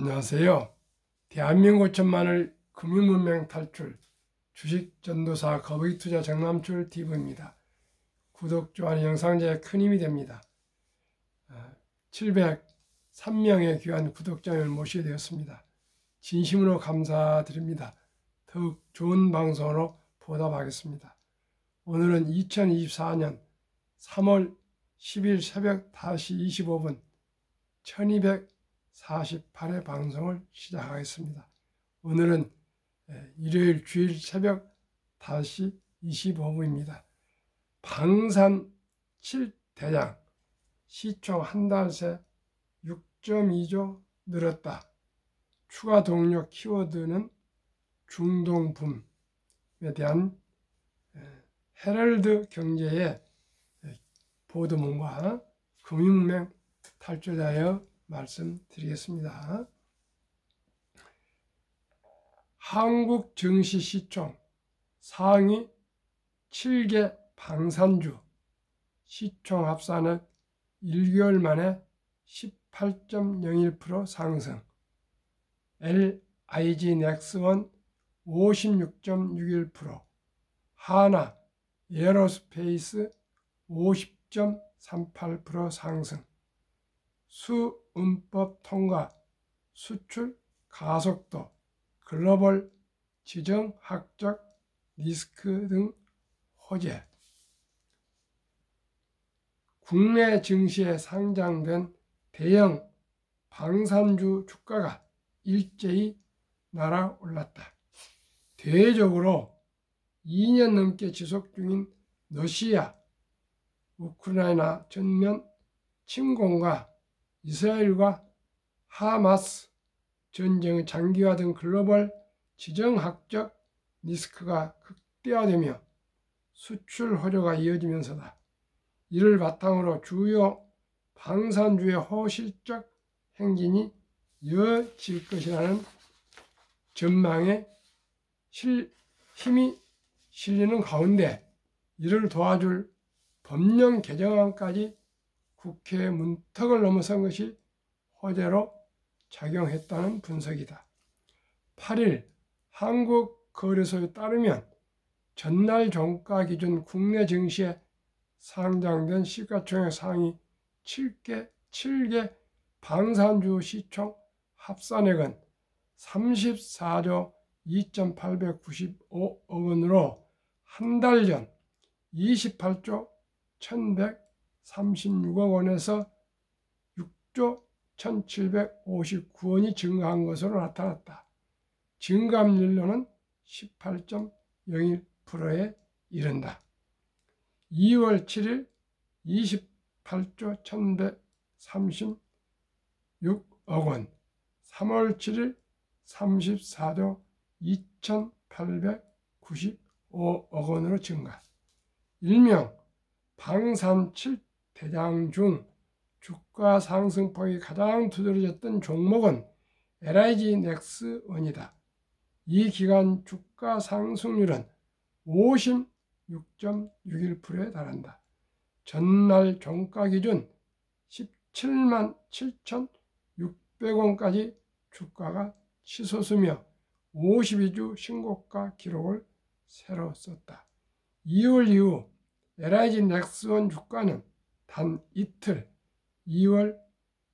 안녕하세요. 대한민국 천만을 금융문명 탈출 주식전도사 거북이투자 정남출 TV입니다. 구독, 좋아요, 영상제에 큰 힘이 됩니다. 703명의 귀한 구독자를 모시게 되었습니다. 진심으로 감사드립니다. 더욱 좋은 방송으로 보답하겠습니다. 오늘은 2024년 3월 10일 새벽 5시 25분 1248회 방송을 시작하겠습니다. 오늘은 일요일 주일 새벽 5시 25분입니다. 방산 7대장 시총 한 달 새 6.2조 늘었다. 추가 동력 키워드는 중동붐에 대한 헤럴드 경제의 보도문과 금융문명 탈출하여 말씀드리겠습니다. 한국 증시 시총 상위 7개 방산주 시총 합산은 1개월 만에 18.01% 상승, LIG 넥스원 56.61%, 하나 에어로스페이스 50.38% 상승, 수은법 통과, 수출 가속도, 글로벌 지정학적 리스크 등 호재. 국내 증시에 상장된 대형 방산주 주가가 일제히 날아올랐다. 대외적으로 2년 넘게 지속 중인 러시아, 우크라이나 전면 침공과 이스라엘과 하마스 전쟁의 장기화 등 글로벌 지정학적 리스크가 극대화되며 수출 호조가 이어지면서다. 이를 바탕으로 주요 방산주의 호실적 행진이 이어질 것이라는 전망에 힘이 실리는 가운데 이를 도와줄 법령 개정안까지 국회 문턱을 넘어선 것이 호재로 작용했다는 분석이다. 8일 한국거래소에 따르면 전날 종가 기준 국내 증시에 상장된 시가총액 상위 7개 방산주 시총 합산액은 34조 2,895억 원으로 한 달 전 28조 1,136억 원에서 6조 1,759원이 증가한 것으로 나타났다. 증감률로는 18.01%에 이른다. 2월 7일 28조 1,136억 원, 3월 7일 34조 2,895억 원으로 증가. 일명 방산 7대장 중 주가 상승폭이 가장 두드러졌던 종목은 LIG 넥스원이다. 이 기간 주가 상승률은 56.61%에 달한다. 전날 종가 기준 17만 7,600원까지 주가가 치솟으며 52주 신고가 기록을 새로 썼다. 2월 이후 LIG 넥스원 주가는 단 이틀 2월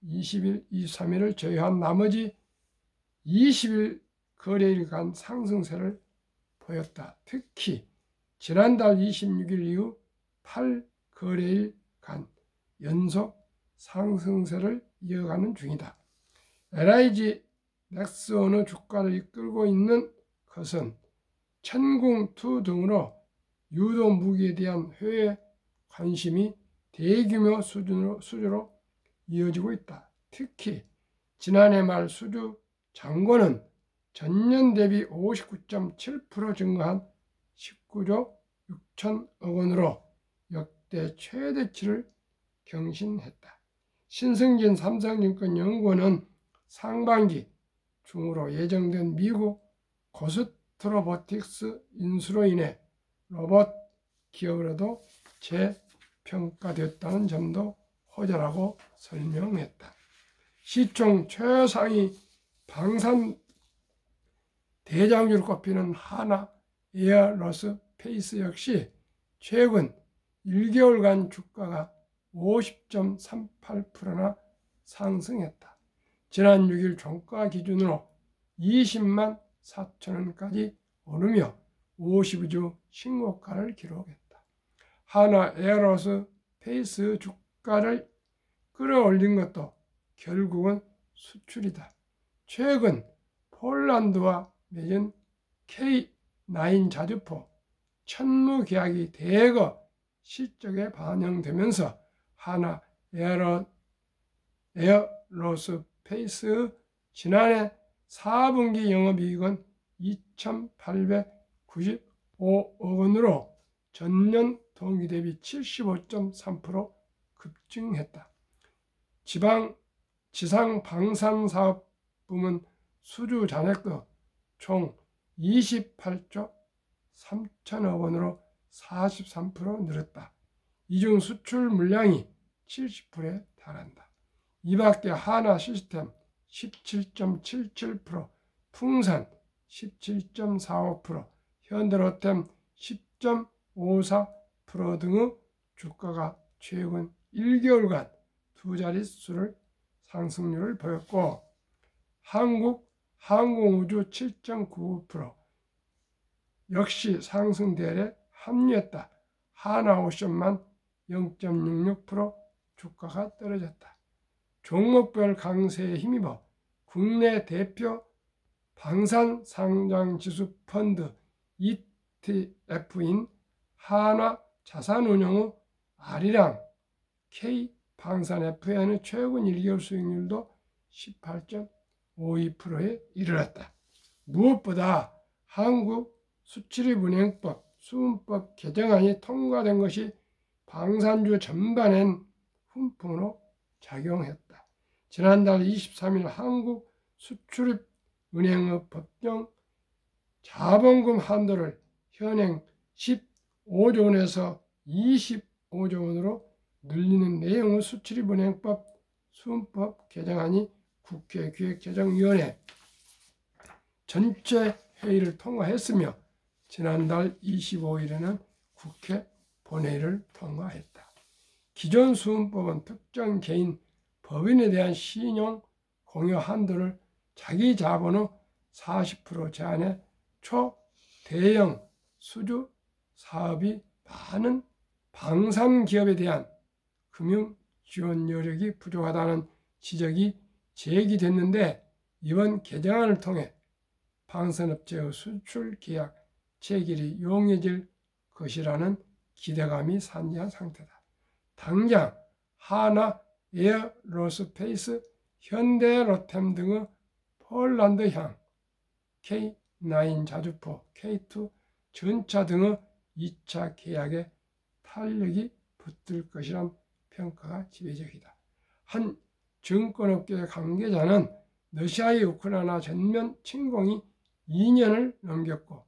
20일, 23일을 제외한 나머지 20일 거래일간 상승세를 보였다. 특히 지난달 26일 이후 8거래일간 연속 상승세를 이어가는 중이다. LIG 넥스원의 주가를 이끌고 있는 것은 천궁2 등으로 유도 무기에 대한 해외 관심이 대규모 수주로 이어지고 있다. 특히 지난해 말 수주 잔고는 전년 대비 59.7% 증가한 19조 6천억 원으로 역대 최대치를 경신했다. 신승진 삼성증권 연구원은 상반기 중으로 예정된 미국 고스트로보틱스 인수로 인해 로봇 기업으로도 재평가됐다는 점도 호재라고 설명했다. 시총 최상위 방산 대장주로 꼽히는 하나 에어로스페이스 역시 최근 1개월간 주가가 50.38%나 상승했다. 지난 6일 종가 기준으로 20만 4천원까지 오르며 52주 신고가를 기록했다. 하나 에어로스페이스 주가를 끌어올린 것도 결국은 수출이다. 최근 폴란드와 맺은 K9 자주포 천무 계약이 대거 실적에 반영되면서 하나 에어로스페이스 지난해 4분기 영업이익은 2,895억 원으로 전년 동기 대비 75.3% 급증했다. 지상 방산사업 부문 수주 잔액도 총 28조 3천억 원으로 43% 늘었다. 이중 수출 물량이 70%에 달한다. 이 밖에 하나 시스템 17.77%, 풍산 17.45%, 현대로템 10.54% 등의 주가가 최근 1개월간 두 자릿수를 상승률을 보였고, 한국 항공우주 7.99% 역시 상승 대열에 합류했다. 하나오션만 0.66% 주가가 떨어졌다. 종목별 강세에 힘입어 국내 대표 방산상장지수 펀드 ETF인 하나자산운용의 아리랑 K방산FN의 최근 1개월 수익률도 18.52%에 이르렀다. 무엇보다 한국수출입은행법 수은법 개정안이 통과된 것이 방산주 전반엔 훈풍으로 작용했다. 지난달 23일 한국수출입은행의 법정 자본금 한도를 현행 15조 원에서 25조 원으로 늘리는 내용의 수출입은행법 수은법 개정안이 국회 기획재정위원회 전체 회의를 통과했으며 지난달 25일에는 국회 본회의를 통과했다. 기존 수은법은 특정 개인 법인에 대한 신용 공여 한도를 자기 자본의 40% 제한해 초대형 수주 사업이 많은 방산기업에 대한 금융 지원 여력이 부족하다는 지적이 제기됐는데, 이번 개정안을 통해 방산업체의 수출 계약 체결이 용이해질 것이라는 기대감이 산재한 상태다. 당장 하나 에어로스페이스, 현대로템 등의 폴란드향 K9 자주포, K2 전차 등의 2차 계약에 탄력이 붙을 것이란 평가가 지배적이다. 한 증권업계 관계자는 러시아의 우크라이나 전면 침공이 2년을 넘겼고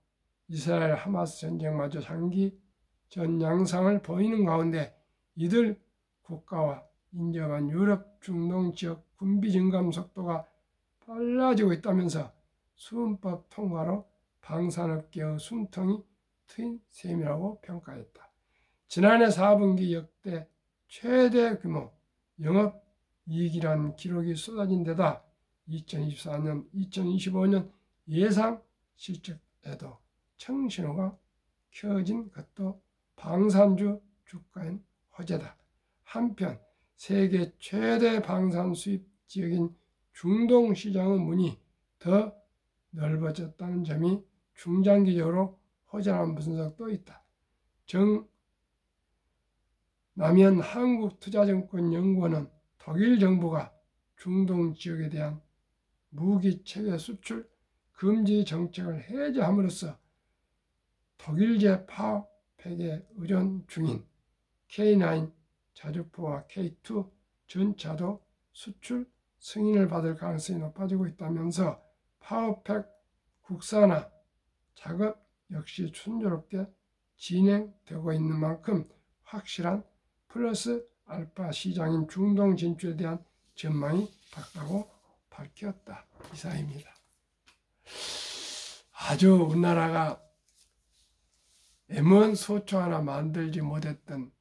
이스라엘 하마스 전쟁마저 장기전 양상을 보이는 가운데 이들 국가와 인접한 유럽 중동 지역 군비 증감 속도가 빨라지고 있다면서 수은법 통과로 방산업계의 숨통이 트인 셈이라고 평가했다. 지난해 4분기 역대 최대 규모 영업이익이라는 기록이 쏟아진 데다 2024년, 2025년 예상 실적에도 청신호가 켜진 것도 방산주 주가엔 호재다. 한편 세계 최대 방산 수입 지역인 중동 시장의 문이 더 넓어졌다는 점이 중장기적으로 호재라는 분석도 있다. 남현 한국투자증권연구원은 독일 정부가 중동 지역에 대한 무기 체계 수출 금지 정책을 해제함으로써 독일제 파워팩에 의존 중인 K9 자주포와 K2 전차도 수출 승인을 받을 가능성이 높아지고 있다면서 파워팩 국산화 작업 역시 순조롭게 진행되고 있는 만큼 확실한 플러스 알파 시장인 중동 진출에 대한 전망이 밝다고 밝혔다. 이사입니다. 아주 우리나라가 M1 소총 하나 만들지 못했던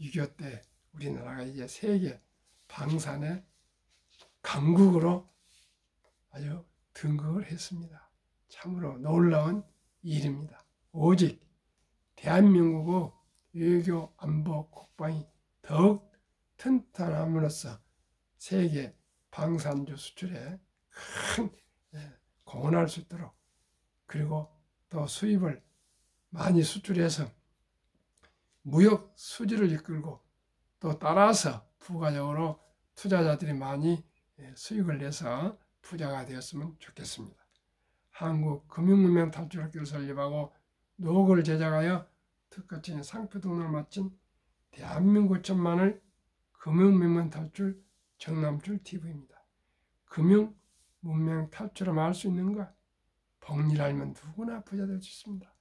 6.25 때 우리나라가 이제 세계 방산의 강국으로 아주 등극을 했습니다. 참으로 놀라운 일입니다. 오직 대한민국의 외교, 안보, 국방이 더욱 튼튼함으로써 세계 방산주 수출에 큰 공헌할 수 있도록, 그리고 또 수입을 많이 수출해서 무역 수지를 이끌고 또 따라서 부가적으로 투자자들이 많이 수익을 내서 부자가 되었으면 좋겠습니다. 한국 금융문명 탈출학교를 설립하고 노고를 제작하여 특허청의 상표 등록을 마친 대한민국 천만을 금융문명 탈출 정남출 TV입니다. 금융문명 탈출을 할 수 있는가? 복리를 누구나 부자 될 수 있습니다.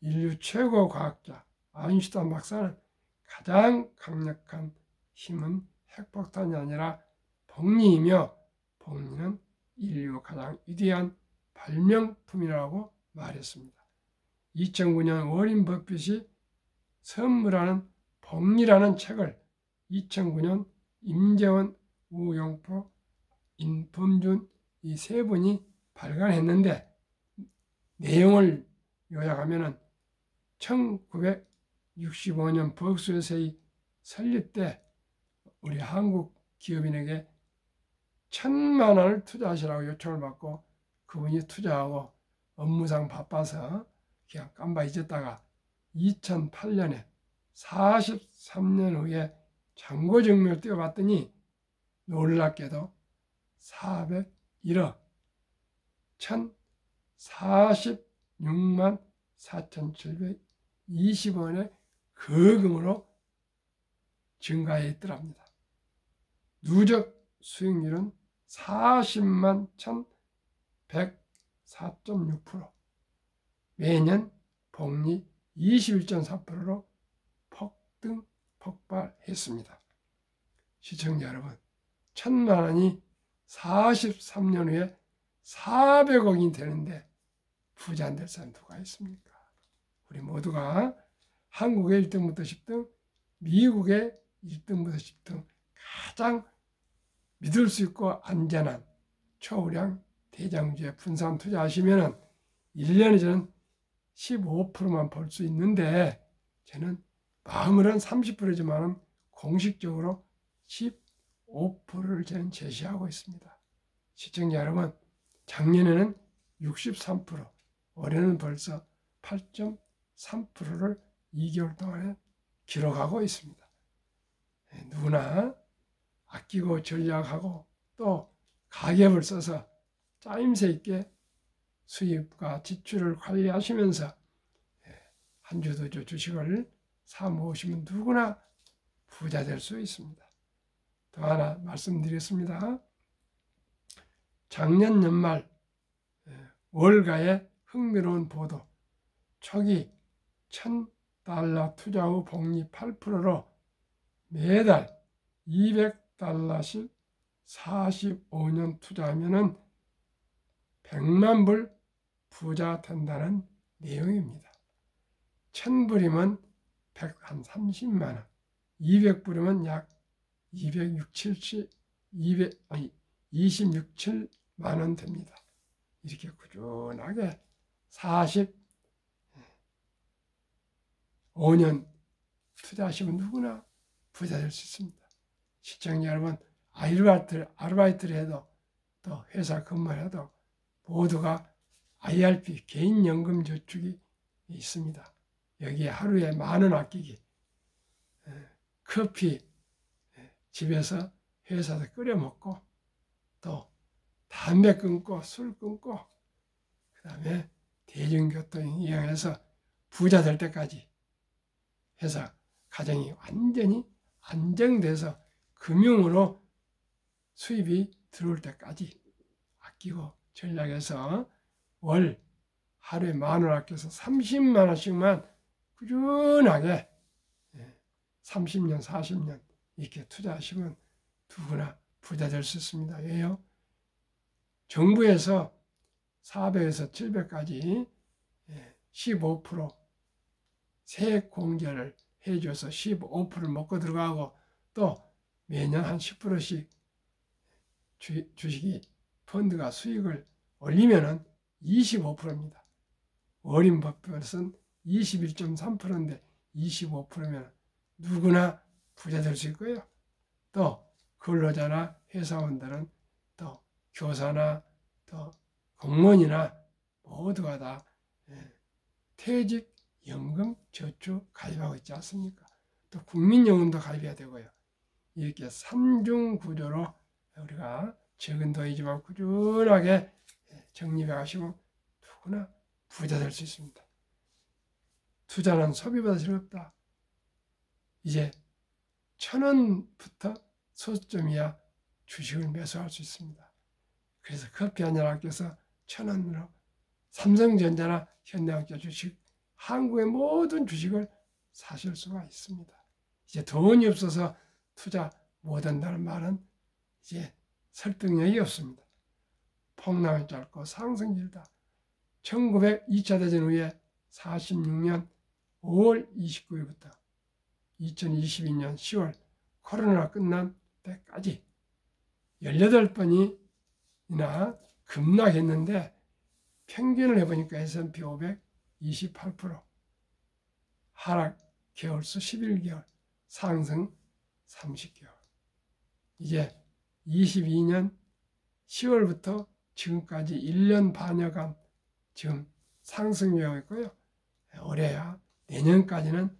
인류 최고 과학자 아인슈타인 박사는 가장 강력한 힘은 핵폭탄이 아니라 복리이며, 복리는 인류 가장 위대한 발명품이라고 말했습니다. 2009년 워린 버핏이 선물하는 복리라는 책을 2009년 임재원, 우영포, 임범준 이 세 분이 발간했는데, 내용을 요약하면 1965년 벅스웨스의 설립 때 우리 한국 기업인에게 1,000만 원을 투자하시라고 요청을 받고 그분이 투자하고 업무상 바빠서 그냥 깜빡 잊었다가 2008년에 43년 후에 잔고증명을 띄워봤더니 놀랍게도 401억 1,046만 4,720원의 거금으로 증가해 있더랍니다. 누적 수익률은 40만 1,104.6%, 매년 복리 21.4%로 폭등 폭발했습니다. 시청자 여러분, 1,000만 원이 43년 후에 400억이 되는데 부자 안 될 사람 누가 있습니까? 우리 모두가 한국의 1등부터 10등, 미국의 1등부터 10등 가장 믿을 수 있고 안전한 초우량 대장주에 분산 투자하시면 1년에 저는 15%만 벌 수 있는데, 저는 마음으로는 30%지만 공식적으로 15%를 저는 제시하고 있습니다. 시청자 여러분, 작년에는 63%, 올해는 벌써 8.3%를 2개월 동안에 기록하고 있습니다. 누구나 아끼고 전략하고 또 가계를 써서 짜임새 있게 수입과 지출을 관리하시면서 한 주 두 주 주식을 사 모으시면 누구나 부자 될 수 있습니다. 또 하나 말씀드리겠습니다. 작년 연말 월가의 흥미로운 보도, 초기 $1,000 투자 후 복리 8%로 매달 $200씩 45년 투자하면 100만 불 부자 된다는 내용입니다. 1,000불이면 130만 원, 200불이면 약 26, 7만 원 됩니다. 이렇게 꾸준하게 45년 투자하시면 누구나 부자 될 수 있습니다. 시청자 여러분, 아르바이트를 해도 또 회사 근무를 해도 모두가 IRP 개인연금저축이 있습니다. 여기에 하루에 10,000원 아끼기, 커피 집에서 회사에서 끓여 먹고, 또 담배 끊고 술 끊고, 그 다음에 대중교통 이용해서 부자 될 때까지 회사 가정이 완전히 안정돼서 금융으로 수입이 들어올 때까지 아끼고 전략해서 월 하루에 10,000원 아껴서 30만 원씩만 꾸준하게 30년, 40년 이렇게 투자하시면 누구나 부자 될 수 있습니다. 왜요? 정부에서 400에서 700까지 15% 세액 공제를 해줘서 15% 먹고 들어가고, 또 매년 한 10%씩 주식이 펀드가 수익을 올리면은 25%입니다. 어린 버핏은 21.3%인데 25%면 누구나 부자 될 수 있고요. 또 근로자나 회사원들은, 또 교사나 또 공무원이나 모두가 다 퇴직연금 저축 가입하고 있지 않습니까? 또 국민연금도 가입해야 되고요. 이렇게 3중 구조로 우리가 적은 돈이지만 꾸준하게 적립해 가시면 누구나 부자 될 수 있습니다. 투자는 소비보다 즐겁다. 이제 1,000원부터 소점이야 주식을 매수할 수 있습니다. 그래서 커피 한잔 아껴서 1,000원으로 삼성전자나 현대학자 주식, 한국의 모든 주식을 사실 수가 있습니다. 이제 돈이 없어서 투자 못한다는 말은 이제 설득력이 없습니다. 폭락은 짧고 상승이 길다. 1902차 대전 후에 46년 5월 29일부터 2022년 10월 코로나 끝난 때까지 18번이나 급락했는데 평균을 해보니까 S&P 500 28%, 하락 개월수 11개월, 상승 30개월. 이제 22년 10월부터 지금까지 1년 반여간 지금 상승되고 있고요. 올해야 내년까지는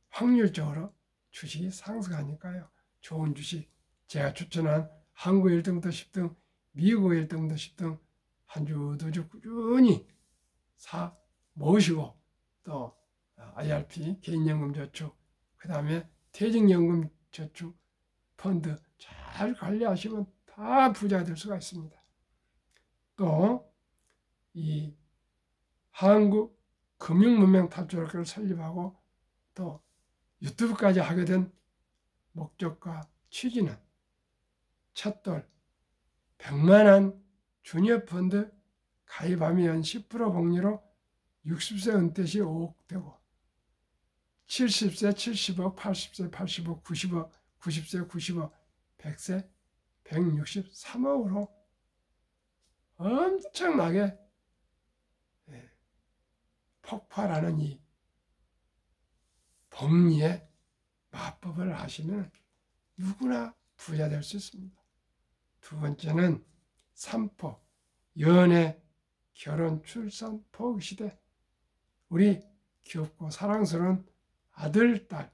확률적으로 주식이 상승하니까요. 좋은 주식, 제가 추천한 한국 1등부터 10등, 미국 1등부터 10등 한 주 두 주 꾸준히 사 모으시고, 또 IRP 개인연금 저축, 그 다음에 퇴직연금 저축 펀드 잘 관리하시면 다 부자가 될 수가 있습니다. 또 이 한국 금융문명 탑재학교를 설립하고 또 유튜브까지 하게 된 목적과 취지는 첫돌 100만원 주니어 펀드 가입하면 10% 복리로 60세 은퇴 시 5억 되고, 70세 70억, 80세 80억, 90억, 90세 90억, 100세 163억으로 엄청나게 폭발하는 이 복리의 마법을 하시면 누구나 부자 될 수 있습니다. 두 번째는 3포, 연애, 결혼, 출산, 포기시대. 우리 귀엽고 사랑스러운 아들, 딸,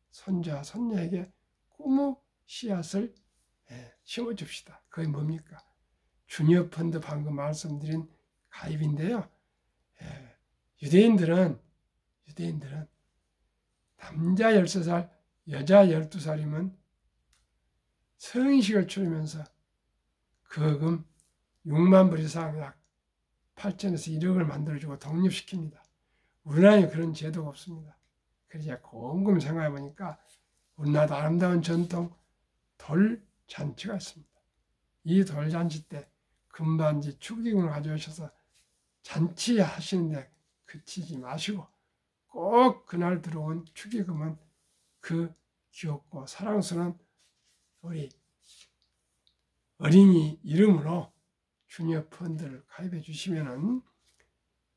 손자, 손녀에게 꿈의 씨앗을 심어줍시다. 그게 뭡니까? 주니어 펀드 방금 말씀드린 가입인데요. 유대인들은 남자 13살, 여자 12살이면 성인식을 치르면서 거금 6만 불 이상 약 8천에서 1억을 만들어주고 독립시킵니다. 우리나라에 그런 제도가 없습니다. 그래서 곰곰이 생각해 보니까 우리나라 아름다운 전통 돌잔치가 있습니다. 이 돌잔치 때 금반지, 축의금을 가져오셔서 잔치하시는데 그치지 마시고 꼭 그날 들어온 축의금은 그 귀엽고 사랑스러운 우리 어린이 이름으로 주니어 펀드를 가입해 주시면은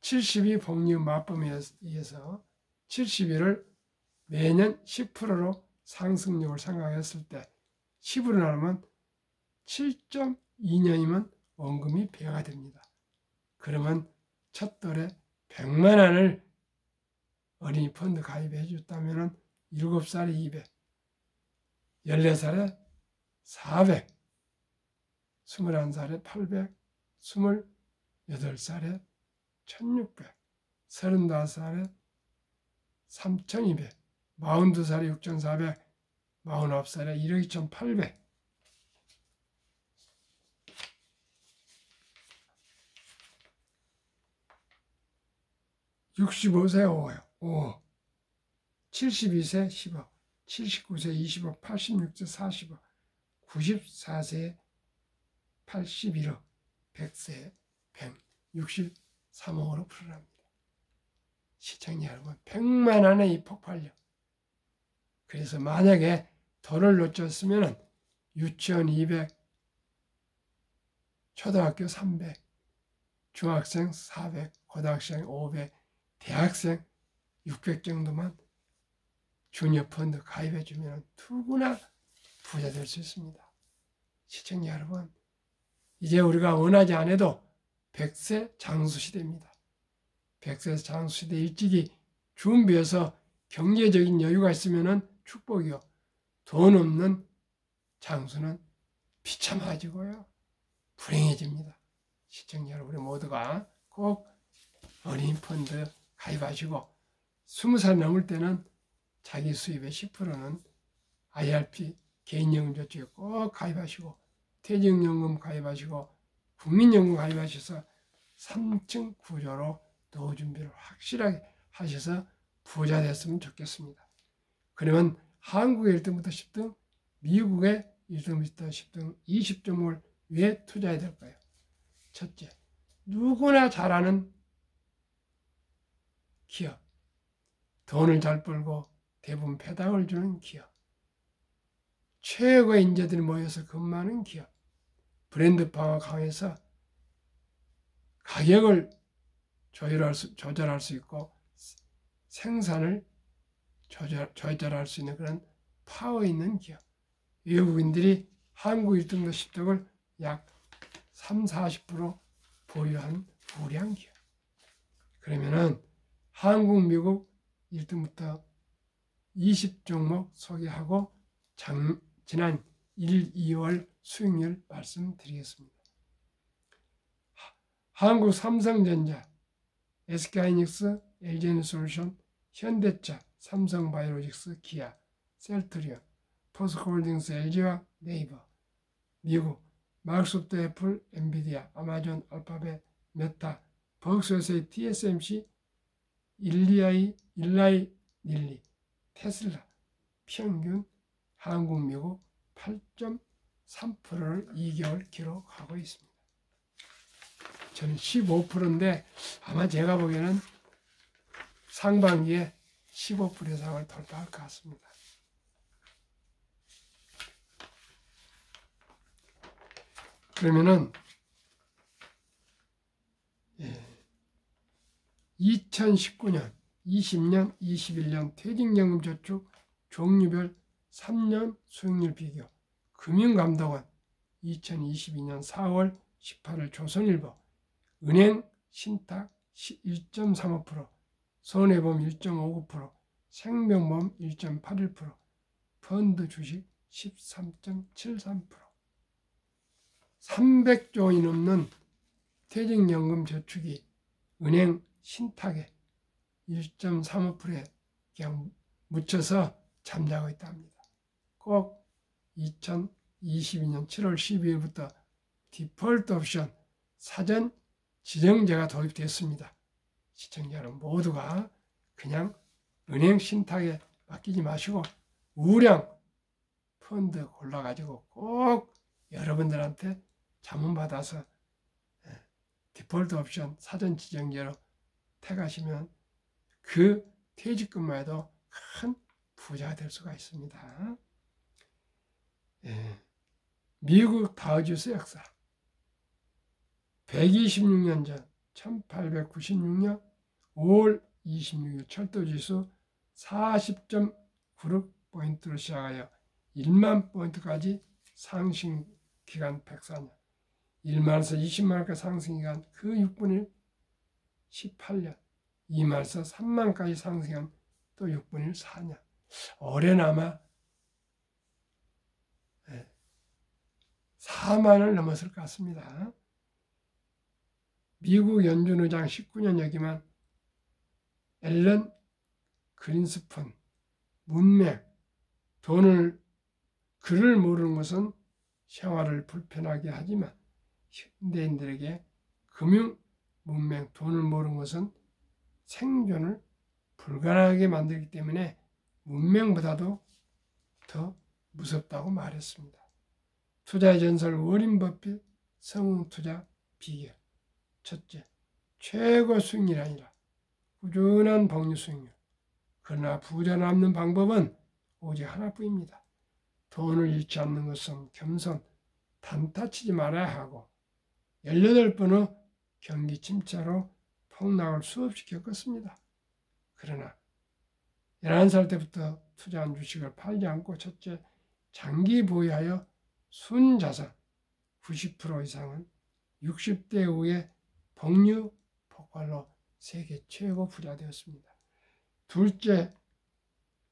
72 복리 마법에 의해서 70일을 매년 10%로 상승률을 생각했을 때 10으로 나누면 7.2년이면 원금이 배가 됩니다. 그러면 첫 돌에 100만 원을 어린이 펀드 가입해 줬다면 7살에 200, 14살에 400, 21살에 800, 28살에 1600, 35살에 3200, 42살에 6400, 49살에 1억 2800. 65세 5억, 72세 10억, 79세 20억, 86세 40억, 94세 81억 100세 163억으로 불어납니다. 시청자 여러분, 100만 원의 이 폭발력. 그래서 만약에 돈을 놓쳤으면 유치원 200, 초등학교 300, 중학생 400, 고등학생 500, 대학생 600 정도만 주니어 펀드 가입해 주면 누구나 부자 될 수 있습니다. 시청자 여러분, 이제 우리가 원하지 않아도 100세 장수시대입니다. 100세 장수시대 일찍이 준비해서 경제적인 여유가 있으면 축복이요. 돈 없는 장수는 비참해지고요. 불행해집니다. 시청자 여러분, 우리 모두가 꼭 어린이 펀드 가입하시고 20살 넘을 때는 자기 수입의 10%는 IRP 개인연금저축에 꼭 가입하시고 퇴직연금 가입하시고 국민연금 가입하셔서 3층 구조로 노후 준비를 확실하게 하셔서 부자 됐으면 좋겠습니다. 그러면 한국의 1등부터 10등, 미국의 1등부터 10등 20종목을 왜 투자해야 될까요? 첫째, 누구나 잘하는 기업, 돈을 잘 벌고 대부분 배당을 주는 기업, 최고의 인재들이 모여서 근무하는 기업, 브랜드파가 강해서 가격을 조절할 수 있고 생산을 조절할 수 있는 그런 파워 있는 기업. 외국인들이 한국 1등도 10등을 약 30-40% 보유한 우량한 기업. 그러면은 한국, 미국 1등부터 20종목 소개하고 지난 1, 2월 수익률 말씀드리겠습니다. 한국 삼성전자, SK하이닉스, LG에너지솔루션, 현대차, 삼성바이오로직스, 기아, 셀트리온, 포스코홀딩스, LG와 네이버. 미국 마이크로소프트, 애플, 엔비디아, 아마존, 알파벳, 메타, 버크셔스의 TSMC, 일라이 릴리, 테슬라. 평균 한국, 미국 8.3%를 2개월 기록하고 있습니다. 저는 15%인데 아마 제가 보기에는 상반기에 15% 이상을 돌파할 것 같습니다. 그러면은 2019년, 20년, 21년 퇴직연금 저축 종류별 3년 수익률 비교. 금융감독원 2022년 4월 18일 조선일보. 은행 신탁 1.35%, 손해보험 1.59%, 생명보험 1.81%, 펀드 주식 13.73%. 300조 원이 넘는 퇴직연금 저축이 은행 신탁에 1.35%에 그냥 묻혀서 잠자고 있다 합니다. 꼭 2022년 7월 12일부터 디폴트 옵션 사전 지정제가 도입됐습니다. 시청자 여러분 모두가 그냥 은행 신탁에 맡기지 마시고 우량 펀드 골라가지고 꼭 여러분들한테 자문받아서 디폴트 옵션 사전 지정제로 택하시면 그 퇴직금마에도 큰 부자가 될 수가 있습니다. 미국 다우지수 역사 126년 전 1896년 5월 26일 철도지수 40.96포인트로 시작하여 1만 포인트까지 상승 기간 104년, 1만에서 20만까지 상승 기간 그 6분의 18년, 2만에서 3만까지 상승 기간 또 6분의 4년. 올해나마 4만을 넘었을 것 같습니다. 미국 연준 의장 19년 여기만 앨런 그린스펀, 문맹, 글을 모르는 것은 생활을 불편하게 하지만 현대인들에게 금융, 문맹, 돈을 모르는 것은 생존을 불가능하게 만들기 때문에 문맹보다도 더 무섭다고 말했습니다. 투자의 전설 워린 버핏 성공투자 비결. 첫째, 최고 수익률이 아니라 꾸준한 복리 수익률. 그러나 부자 남는 방법은 오직 하나뿐입니다. 돈을 잃지 않는 것은 겸손, 단타치지 말아야 하고 18번의 경기 침체로 폭락을 수없이 겪었습니다. 그러나 11살 때부터 투자한 주식을 팔지 않고 첫째, 장기 보유하여 순자산 90% 이상은 60대 이후에 복류 폭발로 세계 최고 부자 되었습니다. 둘째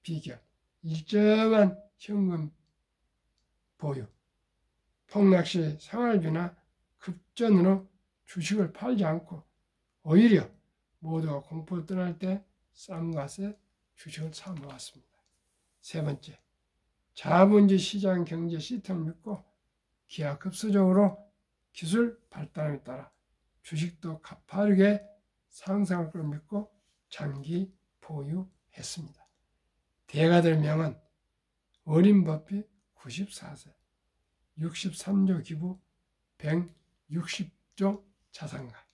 비결, 일정한 현금 보유. 폭락시 생활비나 급전으로 주식을 팔지 않고 오히려 모두가 공포를 떠날 때 싼 값에 주식을 사 모았습니다. 세 번째, 자본주의 시장 경제 시스템을 믿고 기하급수적으로 기술 발달에 따라 주식도 가파르게 상승할 걸 믿고 장기 보유했습니다. 대가들 명은 워린 버핏 94세, 63조 기부, 160조 자산가.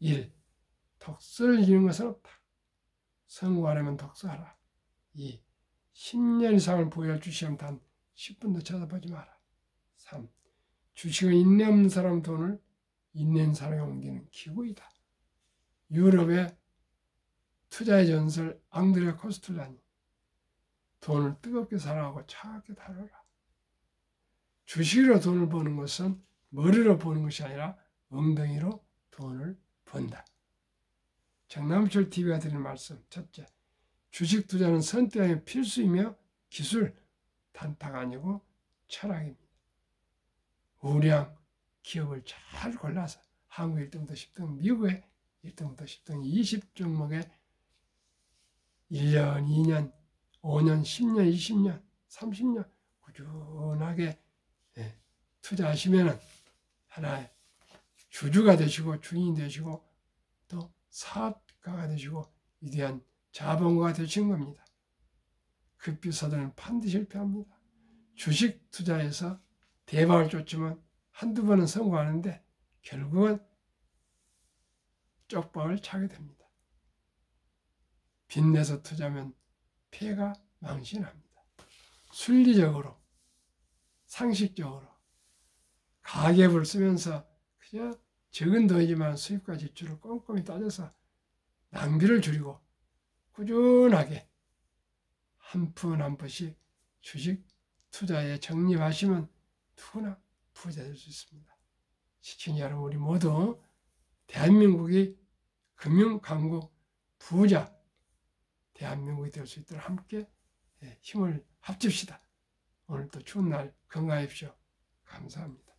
1. 덕수를 이루는 것은 없다. 성공하려면 덕수하라. 2. 10년 이상을 보유할 주식은 단 10분도 쳐다보지 마라. 3. 주식을 인내 없는 사람 돈을 인내 있는 사람에 옮기는 기구이다. 유럽의 투자의 전설 앙드레 코스툴라니. 돈을 뜨겁게 사랑하고 차갑게 다뤄라. 주식으로 돈을 버는 것은 머리로 버는 것이 아니라 엉덩이로 돈을 번다. 정남철 TV가 드리는 말씀. 첫째, 주식 투자는 선택의 필수이며 기술, 단타가 아니고 철학입니다. 우량 기업을 잘 골라서 한국 1등부터 10등, 미국의 1등부터 10등 20종목에 1년, 2년, 5년, 10년, 20년, 30년 꾸준하게 투자하시면 하나의 주주가 되시고 주인이 되시고 또 사업가가 되시고 위대한 자본가가 되신 겁니다. 급비서들은 반드시 실패합니다. 주식 투자에서 대박을 쫓지만 한두 번은 성공하는데 결국은 쪽박을 차게 됩니다. 빚내서 투자하면 폐가 망신합니다. 순리적으로, 상식적으로 가계부를 쓰면서 그저 적은 돈이지만 수입과 지출을 꼼꼼히 따져서 낭비를 줄이고 꾸준하게 한 푼 한 푼씩 주식 투자에 적립하시면 누구나 부자 될 수 있습니다. 시청자 여러분, 우리 모두 대한민국이 금융강국 부자 대한민국이 될 수 있도록 함께 힘을 합칩시다. 오늘도 추운 날 건강하십시오. 감사합니다.